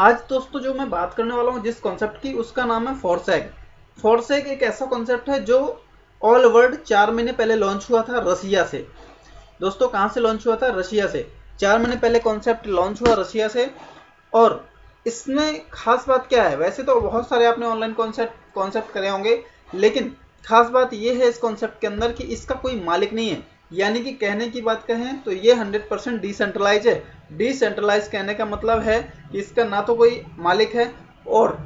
आज दोस्तों जो मैं बात करने वाला हूँ जिस कॉन्सेप्ट की, उसका नाम है फॉरसैग। फॉरसैग एक ऐसा कॉन्सेप्ट है जो ऑल वर्ल्ड 4 महीने पहले लॉन्च हुआ था रसिया से। दोस्तों कहाँ से लॉन्च हुआ था? रशिया से। 4 महीने पहले कॉन्सेप्ट लॉन्च हुआ रशिया से। और इसमें खास बात क्या है? वैसे तो बहुत सारे आपने ऑनलाइन कॉन्सेप्ट करे होंगे, लेकिन खास बात यह है इस कॉन्सेप्ट के अंदर कि इसका कोई मालिक नहीं है। यानी कि कहने की बात कहें तो ये 100% डिसेंट्रलाइज है। डिसेंट्रलाइज कहने का मतलब है कि इसका ना तो कोई मालिक है और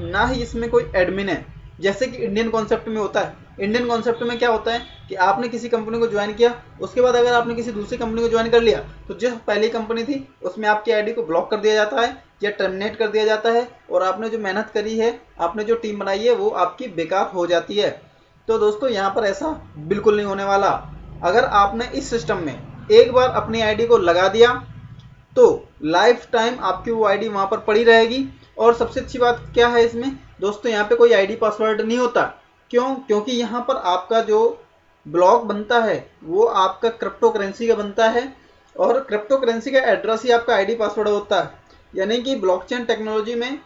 ना ही इसमें कोई एडमिन है, जैसे कि इंडियन कॉन्सेप्ट में होता है। इंडियन कॉन्सेप्ट में क्या होता है कि आपने किसी कंपनी को ज्वाइन किया, उसके बाद अगर आपने किसी दूसरी कंपनी को ज्वाइन कर लिया तो जो पहली कंपनी थी उसमें आपकी आईडी को ब्लॉक कर दिया जाता है या टर्मिनेट कर दिया जाता है, और आपने जो मेहनत करी है, आपने जो टीम बनाई है, वो आपकी बेकार हो जाती है। तो दोस्तों यहाँ पर ऐसा बिल्कुल नहीं होने वाला। अगर आपने इस सिस्टम में एक बार अपनी आईडी को लगा दिया तो लाइफ टाइम आपकी वो आईडी वहां पर पड़ी रहेगी। और सबसे अच्छी बात क्या है इसमें दोस्तों, यहाँ पे कोई आईडी पासवर्ड नहीं होता। क्यों? क्योंकि यहाँ पर आपका जो ब्लॉक बनता है वो आपका क्रिप्टो करेंसी का बनता है, और क्रिप्टो करेंसी का एड्रेस ही आपका आईडी पासवर्ड होता है। यानी कि ब्लॉकचेन टेक्नोलॉजी में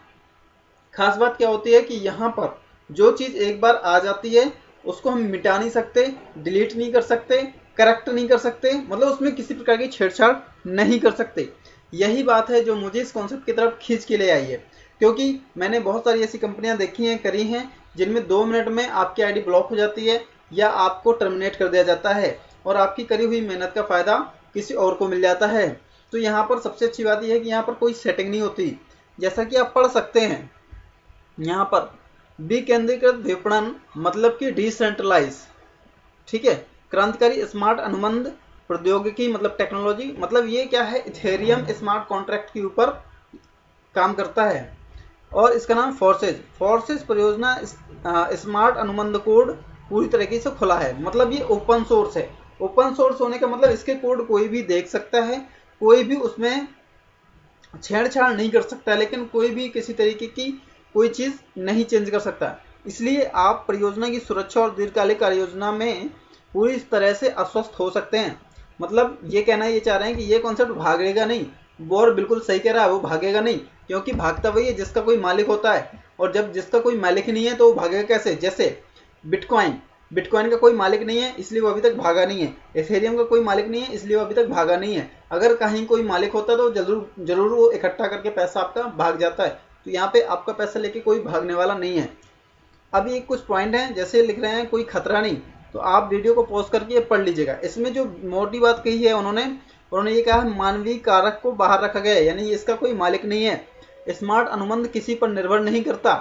खास बात क्या होती है कि यहाँ पर जो चीज़ एक बार आ जाती है उसको हम मिटा नहीं सकते, डिलीट नहीं कर सकते, करेक्ट नहीं कर सकते, मतलब उसमें किसी प्रकार की छेड़छाड़ नहीं कर सकते। यही बात है जो मुझे इस कॉन्सेप्ट की तरफ खींच के ले आई है, क्योंकि मैंने बहुत सारी ऐसी कंपनियां देखी हैं, करी हैं, जिनमें 2 मिनट में आपकी आईडी ब्लॉक हो जाती है या आपको टर्मिनेट कर दिया जाता है और आपकी करी हुई मेहनत का फ़ायदा किसी और को मिल जाता है। तो यहाँ पर सबसे अच्छी बात यह है कि यहाँ पर कोई सेटिंग नहीं होती। जैसा कि आप पढ़ सकते हैं यहाँ पर, विकेंद्रीकृत विपणन मतलब कि डिसेंट्रलाइज, ठीक है। क्रांतिकारी स्मार्ट अनुबंध प्रौद्योगिकी मतलब टेक्नोलॉजी, मतलब ये क्या है, इथेरियम स्मार्ट कॉन्ट्रैक्ट के ऊपर काम करता है। और इसका नाम फोर्सेज फोर्सेज परियोजना स्मार्ट अनुबंध कोड पूरी तरीके से खुला है, मतलब ये ओपन सोर्स है। ओपन सोर्स होने का मतलब इसके कोड कोई भी देख सकता है, कोई भी उसमें छेड़छाड़ नहीं कर सकता, लेकिन कोई भी किसी तरीके की कोई चीज़ नहीं चेंज कर सकता। इसलिए आप परियोजना की सुरक्षा और दीर्घकालिक कार्य योजना में पूरी तरह से आश्वस्त हो सकते हैं। मतलब ये कहना ये चाह रहे हैं कि ये कॉन्सेप्ट भागेगा नहीं। बोर बिल्कुल सही कह रहा है, वो भागेगा नहीं, क्योंकि भागता वही है जिसका कोई मालिक होता है। और जब जिसका कोई मालिक नहीं है तो वो भागेगा कैसे? जैसे बिटकॉइन, बिटकॉइन का कोई मालिक नहीं है इसलिए वो अभी तक भागा नहीं है। एथेरियम का कोई मालिक नहीं है इसलिए वो अभी तक भागा नहीं है। अगर कहीं कोई मालिक होता तो जरूर जरूर वो इकट्ठा करके पैसा आपका भाग जाता है। तो यहाँ पे आपका पैसा लेके कोई भागने वाला नहीं है। अभी कुछ पॉइंट हैं, जैसे लिख रहे हैं कोई खतरा नहीं, तो आप वीडियो को पॉज करके पढ़ लीजिएगा। इसमें जो मोटी बात कही है उन्होंने ये कहा है मानवीय कारक को बाहर रखा गया है, यानी इसका कोई मालिक नहीं है। स्मार्ट अनुबंध किसी पर निर्भर नहीं करता,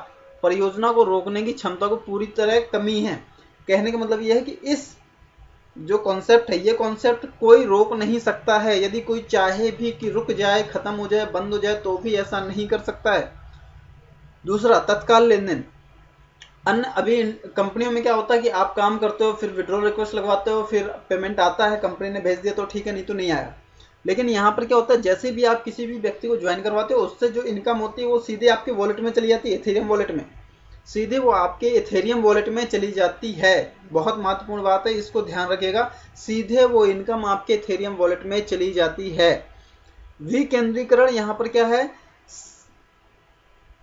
परियोजना को रोकने की क्षमता को पूरी तरह कमी है। कहने का मतलब यह है कि इस जो कॉन्सेप्ट है, ये कॉन्सेप्ट कोई रोक नहीं सकता है। यदि कोई चाहे भी कि रुक जाए, खत्म हो जाए, बंद हो जाए, तो भी ऐसा नहीं कर सकता है। दूसरा, तत्काल लेन देन। अन्य अभी कंपनियों में क्या होता है कि आप काम करते हो, फिर विड्रॉल रिक्वेस्ट लगवाते हो, फिर पेमेंट आता है, कंपनी ने भेज दिया तो ठीक है, नहीं तो नहीं आया। लेकिन यहाँ पर क्या होता है, जैसे भी आप किसी भी व्यक्ति को ज्वाइन करवाते हो, उससे जो इनकम होती है वो सीधे आपके वॉलेट में चली जाती है, एथेरियम वॉलेट में। सीधे वो आपके एथेरियम वॉलेट में चली जाती है। बहुत महत्वपूर्ण बात है, इसको ध्यान रखिएगा। सीधे वो इनकम आपके एथेरियम वॉलेट में चली जाती है। विकेंद्रीकरण यहाँ पर क्या है,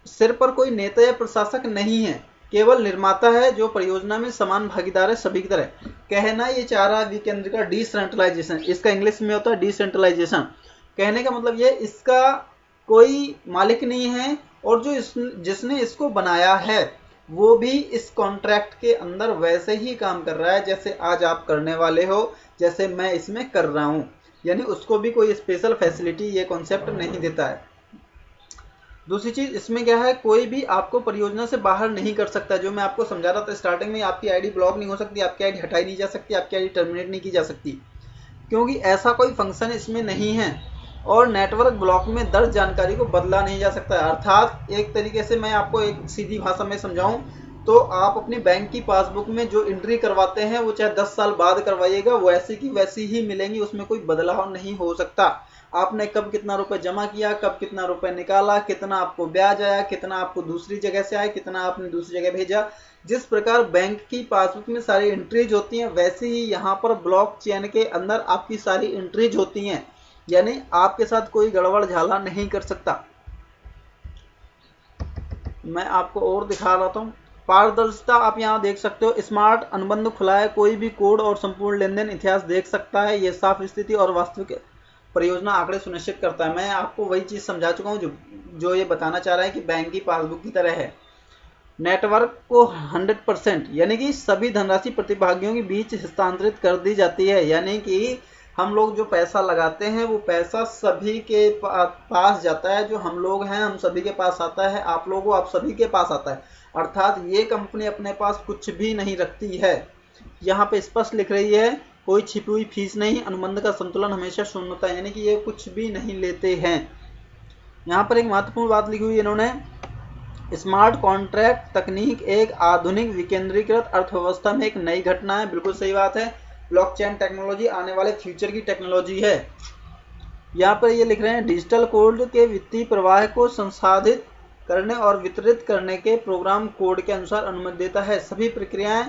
सिर पर कोई नेता या प्रशासक नहीं है, केवल निर्माता है जो परियोजना में समान भागीदार है सभी की तरह। कहना ये चाह रहा है विकेंद्रीकरण, डिसेंट्रलाइजेशन, इसका इंग्लिश में होता है डिसेंट्रलाइजेशन। कहने का मतलब ये, इसका कोई मालिक नहीं है, और जो जिसने इसको बनाया है वो भी इस कॉन्ट्रैक्ट के अंदर वैसे ही काम कर रहा है जैसे आज आप करने वाले हो, जैसे मैं इसमें कर रहा हूँ। यानी उसको भी कोई स्पेशल फैसिलिटी ये कॉन्सेप्ट नहीं देता है। दूसरी चीज इसमें क्या है, कोई भी आपको परियोजना से बाहर नहीं कर सकता। जो मैं आपको समझा रहा था स्टार्टिंग में, आपकी आईडी ब्लॉक नहीं हो सकती, आपकी आईडी हटाई नहीं जा सकती, आपकी आईडी टर्मिनेट नहीं की जा सकती, क्योंकि ऐसा कोई फंक्शन इसमें नहीं है। और नेटवर्क ब्लॉक में दर्ज जानकारी को बदला नहीं जा सकता है। अर्थात एक तरीके से मैं आपको एक सीधी भाषा में समझाऊं तो आप अपनी बैंक की पासबुक में जो एंट्री करवाते हैं वो चाहे 10 साल बाद करवाइएगा, वैसी की वैसी ही मिलेंगी, उसमें कोई बदलाव नहीं हो सकता। आपने कब कितना रुपए जमा किया, कब कितना रुपए निकाला, कितना आपको ब्याज आया, कितना आपको दूसरी जगह से आया, कितना आपने दूसरी जगह भेजा, जिस प्रकार बैंक की पासबुक में सारी एंट्रीज होती हैं, वैसे ही यहाँ पर ब्लॉक चेन के अंदर आपकी सारी एंट्रीज होती हैं। यानी आपके साथ कोई गड़बड़ झाला नहीं कर सकता। मैं आपको और दिखा रहा था। पारदर्शिता आप यहाँ देख सकते हो, स्मार्ट अनुबंध खुला है, कोई भी कोड और संपूर्ण लेन देन इतिहास देख सकता है। ये साफ स्थिति और वास्तविक परियोजना आंकड़े सुनिश्चित करता है। मैं आपको वही चीज़ समझा चुका हूँ जो ये बताना चाह रहा है कि बैंक की पासबुक की तरह है। नेटवर्क को 100% यानी कि सभी धनराशि प्रतिभागियों के बीच हस्तांतरित कर दी जाती है। यानी कि हम लोग जो पैसा लगाते हैं वो पैसा सभी के पास जाता है। जो हम लोग हैं हम सभी के पास आता है, आप लोगों आप सभी के पास आता है। अर्थात ये कंपनी अपने पास कुछ भी नहीं रखती है। यहाँ पे स्पष्ट लिख रही है कोई छिपी हुई फीस नहीं, अनुबंध का संतुलन हमेशा शून्य होता है, यानी कि ये कुछ भी नहीं लेते हैं। यहाँ पर एक महत्वपूर्ण बात लिखी हुई है इन्होंने, स्मार्ट कॉन्ट्रैक्ट तकनीक एक आधुनिक विकेंद्रीकृत अर्थव्यवस्था में एक नई घटना है। बिल्कुल सही बात है। ब्लॉकचेन टेक्नोलॉजी आने वाले फ्यूचर की टेक्नोलॉजी है। यहाँ पर ये लिख रहे हैं डिजिटल कोड के वित्तीय प्रवाह को संसाधित करने और वितरित करने के प्रोग्राम कोड के अनुसार अनुमति देता है। सभी प्रक्रियाएं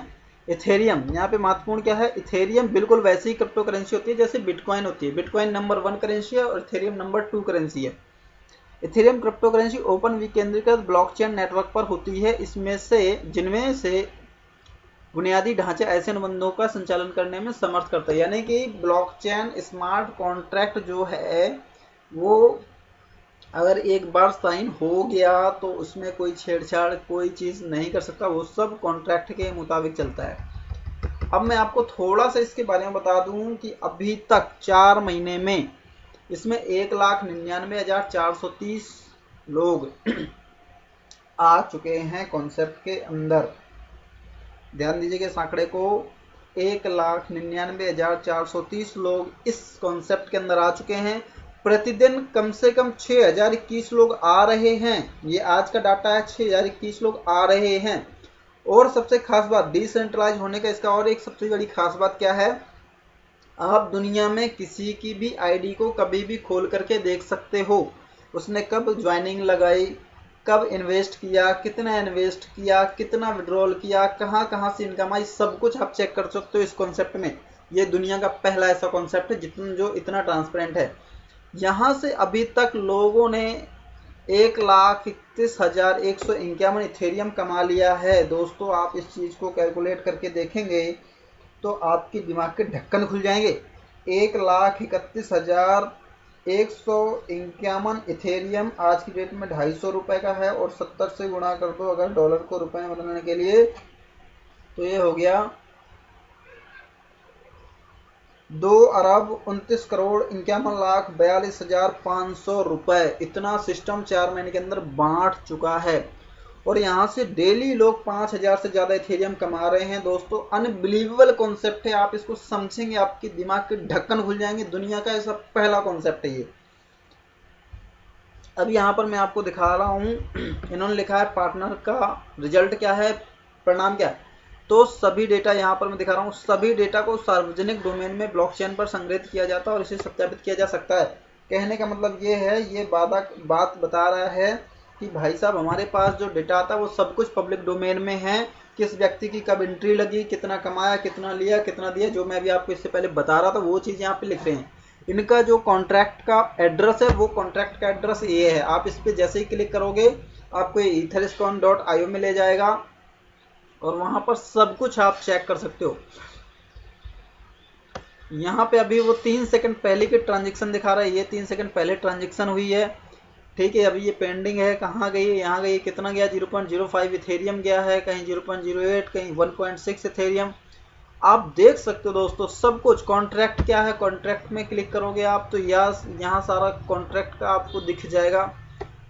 इथेरियम, यहाँ पे महत्वपूर्ण क्या है, इथेरियम बिल्कुल वैसी ही क्रिप्टो करेंसी होती है जैसे बिटकॉइन होती है। बिटकॉइन नंबर 1 करेंसी है और इथेरियम नंबर 2 करेंसी है। इथेरियम क्रिप्टो करेंसी ओपन विकेंद्रीकृत ब्लॉकचेन नेटवर्क पर होती है। जिनमें से बुनियादी ढांचे ऐसे अनुबंधों का संचालन करने में समर्थ करता है। यानी कि ब्लॉकचेन स्मार्ट कॉन्ट्रैक्ट जो है वो अगर एक बार साइन हो गया तो उसमें कोई छेड़छाड़ कोई चीज़ नहीं कर सकता, वो सब कॉन्ट्रैक्ट के मुताबिक चलता है। अब मैं आपको थोड़ा सा इसके बारे में बता दूं कि अभी तक 4 महीने में इसमें 1,99,430 लोग आ चुके हैं कॉन्सेप्ट के अंदर। ध्यान दीजिएगा इस आंकड़े को, 1,99,430 लोग इस कॉन्सेप्ट के अंदर आ चुके हैं। प्रतिदिन कम से कम 6,021 लोग आ रहे हैं। ये आज का डाटा है, 6,021 लोग आ रहे हैं। और सबसे खास बात डिसेंट्रलाइज होने का इसका और एक सबसे बड़ी खास बात क्या है, आप दुनिया में किसी की भी आईडी को कभी भी खोल करके देख सकते हो। उसने कब ज्वाइनिंग लगाई, कब इन्वेस्ट किया, कितना इन्वेस्ट किया, कितना विड्रॉल किया, कहाँ कहाँ से इनकम आई, सब कुछ आप चेक कर सकते हो इस कॉन्सेप्ट में। ये दुनिया का पहला ऐसा कॉन्सेप्ट है जो इतना ट्रांसपेरेंट है। यहाँ से अभी तक लोगों ने 1,31,151 इथेरियम कमा लिया है। दोस्तों आप इस चीज़ को कैलकुलेट करके देखेंगे तो आपके दिमाग के ढक्कन खुल जाएंगे। 1,31,151 इथेरियम आज की डेट में 250 रुपये का है और 70 से गुणा कर दो अगर डॉलर को रुपए में बदलने के लिए, तो ये हो गया 2,29,41,42,500 रुपये। इतना सिस्टम 4 महीने के अंदर बांट चुका है और यहाँ से डेली लोग 5,000 से ज़्यादा इथेरियम कमा रहे हैं। दोस्तों अनबिलीवेबल कॉन्सेप्ट है, आप इसको समझेंगे आपके दिमाग के ढक्कन खुल जाएंगे। दुनिया का ऐसा पहला कॉन्सेप्ट है ये। अब यहाँ पर मैं आपको दिखा रहा हूँ, इन्होंने लिखा है पार्टनर का रिजल्ट क्या है, परिणाम क्या है। तो सभी डेटा यहाँ पर मैं दिखा रहा हूँ, सभी डेटा को सार्वजनिक डोमेन में ब्लॉकचेन पर संग्रहित किया जाता है और इसे सत्यापित किया जा सकता है। कहने का मतलब ये है, ये बात बता रहा है कि भाई साहब हमारे पास जो डेटा आता है वो सब कुछ पब्लिक डोमेन में है। किस व्यक्ति की कब एंट्री लगी, कितना कमाया, कितना लिया, कितना दिया, जो मैं अभी आपको इससे पहले बता रहा था वो चीज़ यहाँ पे लिख रहे हैं। इनका जो कॉन्ट्रैक्ट का एड्रेस है वो कॉन्ट्रैक्ट का एड्रेस ये है। आप इस पर जैसे ही क्लिक करोगे आपको etherscan.io में ले जाएगा और वहाँ पर सब कुछ आप चेक कर सकते हो। यहाँ पे अभी वो 3 सेकंड पहले की ट्रांजेक्शन दिखा रहा है, ये 3 सेकंड पहले ट्रांजेक्शन हुई है, ठीक है। अभी ये पेंडिंग है, कहाँ गई है, यहाँ गई, कितना गया, 0.05 इथेरियम गया है, कहीं 0.08, कहीं 1.6 इथेरियम। आप देख सकते हो दोस्तों सब कुछ। कॉन्ट्रैक्ट क्या है, कॉन्ट्रैक्ट में क्लिक करोगे आप तो यहाँ सारा कॉन्ट्रैक्ट का आपको दिख जाएगा।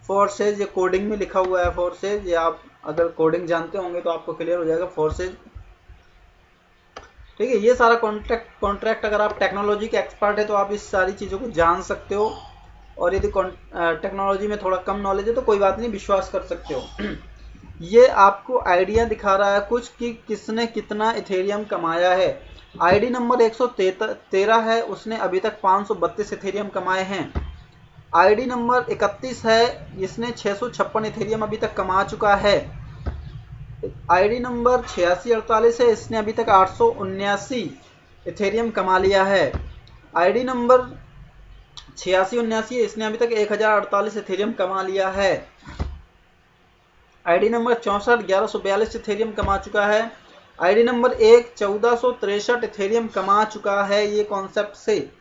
फोर्सेज ये कोडिंग में लिखा हुआ है, फोर्सेज ये आप अगर कोडिंग जानते होंगे तो आपको क्लियर हो जाएगा फोर्सेज, ठीक है। ये सारा कॉन्ट्रैक्ट अगर आप टेक्नोलॉजी के एक्सपर्ट है तो आप इस सारी चीज़ों को जान सकते हो, और यदि टेक्नोलॉजी में थोड़ा कम नॉलेज है तो कोई बात नहीं, विश्वास कर सकते हो। ये आपको आइडिया दिखा रहा है कुछ कि किसने कितना इथेरियम कमाया है। आईडी नंबर 113 है, उसने अभी तक 532 इथेरियम कमाए हैं। आईडी नंबर 31 है, इसने 656 इथेरियम अभी तक कमा चुका है। आईडी नंबर 8648 है, इसने अभी तक 879 इथेरियम कमा लिया है। आईडी नंबर 8679 है, इसने अभी तक 1048 इथेरियम कमा लिया है। आईडी नंबर 64 1142 इथेरियम कमा चुका है। आईडी नंबर 1 1463 इथेरियम कमा चुका है ये कॉन्सेप्ट से।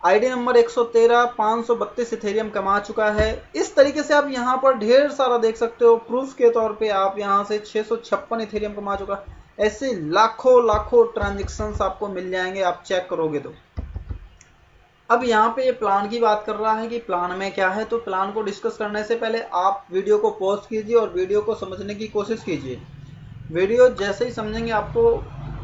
आईडी नंबर 113 532 इथेरियम कमा चुका है। इस तरीके से आप यहाँ पर ढेर सारा देख सकते हो। प्रूफ के तौर पे आप यहाँ से 656 इथेरियम कमा चुका है। ऐसे लाखों लाखों ट्रांजेक्शन्स आपको मिल जाएंगे, आप चेक करोगे तो। अब यहाँ पे ये प्लान की बात कर रहा है कि प्लान में क्या है, तो प्लान को डिस्कस करने से पहले आप वीडियो को पॉज कीजिए और वीडियो को समझने की कोशिश कीजिए। वीडियो जैसे ही समझेंगे आपको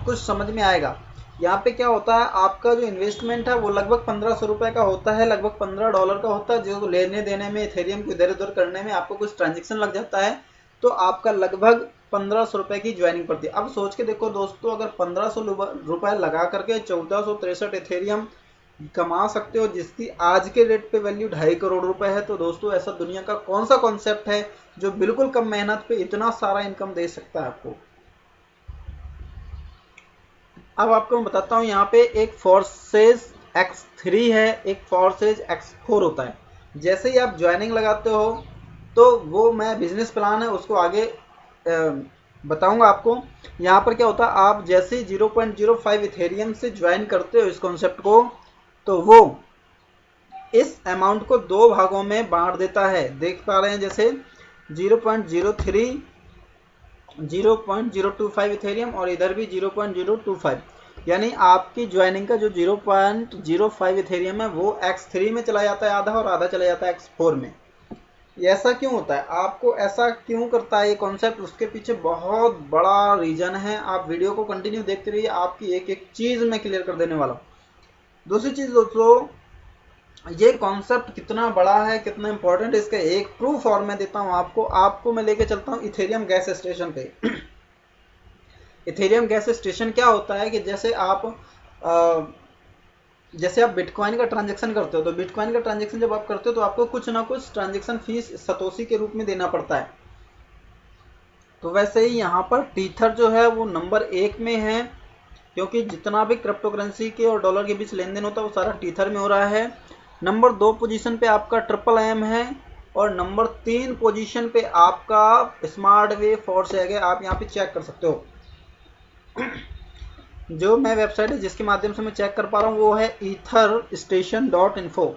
कुछ समझ में आएगा। यहाँ पे क्या होता है, आपका जो इन्वेस्टमेंट है वो लगभग 1500 रुपये का होता है, लगभग $15 का होता है, जो लेने देने में इथेरियम को इधर उधर करने में आपको कुछ ट्रांजेक्शन लग जाता है, तो आपका लगभग 1500 रुपये की ज्वाइनिंग पड़ती है। अब सोच के देखो दोस्तों, अगर 1500 रुपये लगा करके 1463 इथेरियम कमा सकते हो, जिसकी आज के रेट पे वैल्यू 2.5 करोड़ रुपए है, तो दोस्तों ऐसा दुनिया का कौन सा कॉन्सेप्ट है जो बिल्कुल कम मेहनत पे इतना सारा इनकम दे सकता है आपको। अब आपको मैं बताता हूँ, यहाँ पे एक फोर्सेज X3 है, एक फोर्सेज X4 होता है। जैसे ही आप ज्वाइनिंग लगाते हो तो वो मैं बिजनेस प्लान है उसको आगे बताऊंगा आपको। यहाँ पर क्या होता है, आप जैसे ही 0.05 इथेरियम से ज्वाइन करते हो इस कॉन्सेप्ट को, तो वो इस अमाउंट को 2 भागों में बांट देता है। देख पा रहे हैं, जैसे 0.03 0.025 इथेरियम और इधर भी 0.025, यानी आपकी ज्वाइनिंग का जो 0.05 इथेरियम है वो X3 में चला जाता है आधा, और आधा चला जाता है X4 में। ऐसा क्यों होता है, आपको ऐसा क्यों करता है ये कॉन्सेप्ट, उसके पीछे बहुत बड़ा रीजन है। आप वीडियो को कंटिन्यू देखते रहिए, आपकी एक एक चीज़ मैं क्लियर कर देने वाला हूँ। दूसरी चीज़ दोस्तों, ये कॉन्सेप्ट कितना बड़ा है, कितना इंपॉर्टेंट है, इसका एक प्रूफ और मैं देता हूँ आपको मैं लेके चलता हूँ इथेरियम गैस स्टेशन पे। इथेरियम गैस स्टेशन क्या होता है कि जैसे आप बिटकॉइन का ट्रांजैक्शन करते हो, तो बिटकॉइन का ट्रांजैक्शन जब आप करते हो तो आपको कुछ ना कुछ ट्रांजैक्शन फीस सतोशी के रूप में देना पड़ता है। तो वैसे ही यहाँ पर टीथर जो है वो नंबर 1 में है, क्योंकि जितना भी क्रिप्टो करेंसी के और डॉलर के बीच लेन देन होता है वो सारा टीथर में हो रहा है। नंबर 2 पोजीशन पे आपका ट्रिपल है, और नंबर 3 पोजीशन पे आपका स्मार्ट वे फॉर्सैग है। आप यहाँ पे चेक कर सकते हो। जो मैं वेबसाइट है जिसके माध्यम से मैं चेक कर पा रहा हूँ वो है etherstation.info।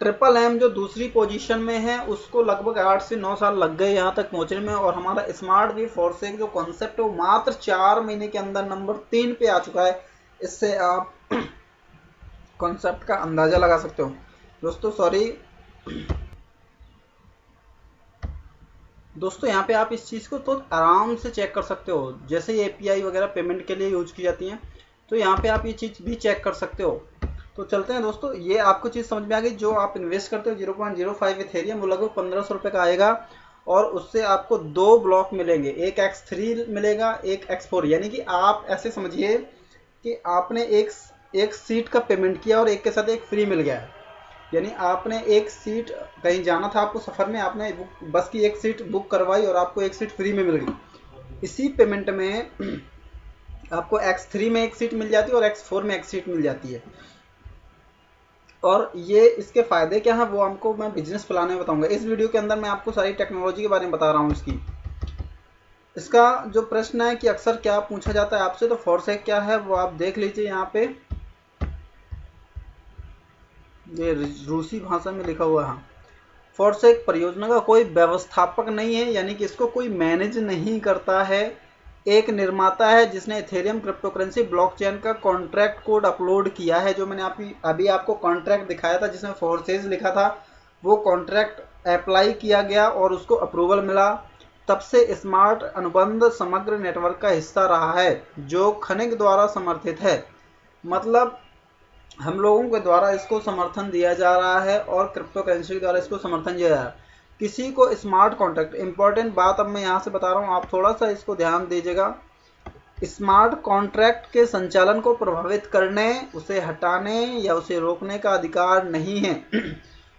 ट्रिपल एम जो दूसरी पोजीशन में है उसको लगभग 8 से 9 साल लग गए यहाँ तक पहुँचने में, और हमारा स्मार्ट वे फॉर्सैग जो कॉन्सेप्ट है वो मात्र 4 महीने के अंदर नंबर 3 पे आ चुका है। इससे आप कॉन्सेप्ट का अंदाजा लगा सकते हो दोस्तों। दोस्तों यहाँ पे आप इस चीज़ को तो आराम से चेक कर सकते हो। जैसे ये API वगैरह पेमेंट के लिए यूज की जाती हैं, तो यहाँ पे आप ये चीज़ भी चेक कर सकते हो। तो चलते हैं दोस्तों, ये आपको चीज़ समझ में आ गई। जो आप इन्वेस्ट करते हो 0.05 इथेरियम वो लगभग 1500 रुपये का आएगा, और उससे आपको 2 ब्लॉक मिलेंगे, एक X3 मिलेगा, एक X4। यानी कि आप ऐसे समझिए कि आपने एक सीट का पेमेंट किया और एक के साथ एक फ्री मिल गया है। यानी आपने एक सीट, कहीं जाना था आपको सफ़र में, आपने बस की एक सीट बुक करवाई और आपको एक सीट फ्री में मिल गई। इसी पेमेंट में आपको X3 में एक सीट मिल जाती है और X4 में एक सीट मिल जाती है। और ये इसके फ़ायदे क्या हैं वो हमको मैं बिजनेस प्लान में बताऊंगा। इस वीडियो के अंदर मैं आपको सारी टेक्नोलॉजी के बारे में बता रहा हूँ। इसका जो प्रश्न है कि अक्सर क्या पूछा जाता है आपसे, तो फॉर्सैग क्या है वो आप देख लीजिए। यहाँ पे ये रूसी भाषा में लिखा हुआ है। फॉर्सैग परियोजना का कोई व्यवस्थापक नहीं है, यानी कि इसको कोई मैनेज नहीं करता है। एक निर्माता है जिसने इथेरियम क्रिप्टो करेंसी ब्लॉकचेन का कॉन्ट्रैक्ट कोड अपलोड किया है। जो मैंने अभी आपको कॉन्ट्रैक्ट दिखाया था जिसमें फोर्सेज लिखा था, वो कॉन्ट्रैक्ट अप्लाई किया गया और उसको अप्रूवल मिला। तब से स्मार्ट अनुबंध समग्र नेटवर्क का हिस्सा रहा है जो खनिक द्वारा समर्थित है। मतलब हम लोगों के द्वारा इसको समर्थन दिया जा रहा है और क्रिप्टो करेंसी के द्वारा इसको समर्थन दिया जा रहा है। किसी को स्मार्ट कॉन्ट्रैक्ट, इंपॉर्टेंट बात अब मैं यहाँ से बता रहा हूँ, आप थोड़ा सा इसको ध्यान दीजिएगा। स्मार्ट कॉन्ट्रैक्ट के संचालन को प्रभावित करने, उसे हटाने या उसे रोकने का अधिकार नहीं है।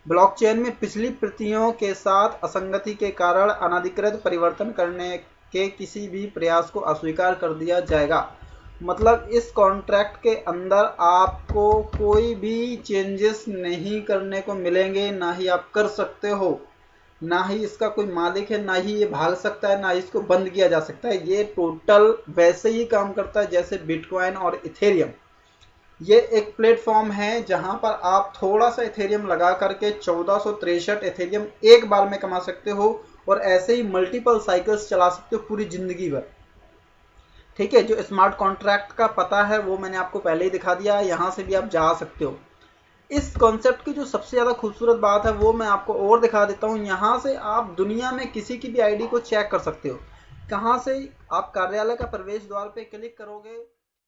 ब्लॉकचेन में पिछली प्रतियों के साथ असंगति के कारण अनधिकृत परिवर्तन करने के किसी भी प्रयास को अस्वीकार कर दिया जाएगा। मतलब इस कॉन्ट्रैक्ट के अंदर आपको कोई भी चेंजेस नहीं करने को मिलेंगे, ना ही आप कर सकते हो। ना ही इसका कोई मालिक है, ना ही ये भाग सकता है, ना ही इसको बंद किया जा सकता है। ये टोटल वैसे ही काम करता है जैसे बिटकॉइन और इथेरियम। ये एक प्लेटफॉर्म है जहां पर आप थोड़ा सा इथेरियम लगा करके 1463 इथेरियम एक बार में कमा सकते हो और ऐसे ही मल्टीपल साइकिल्स चला सकते हो पूरी जिंदगी भर। ठीक है, जो स्मार्ट कॉन्ट्रैक्ट का पता है वो मैंने आपको पहले ही दिखा दिया है, यहाँ से भी आप जा सकते हो। इस कॉन्सेप्ट की जो सबसे ज़्यादा खूबसूरत बात है वो मैं आपको और दिखा देता हूँ। यहाँ से आप दुनिया में किसी की भी आईडी को चेक कर सकते हो। कहाँ से? आप कार्यालय का प्रवेश द्वार पे क्लिक करोगे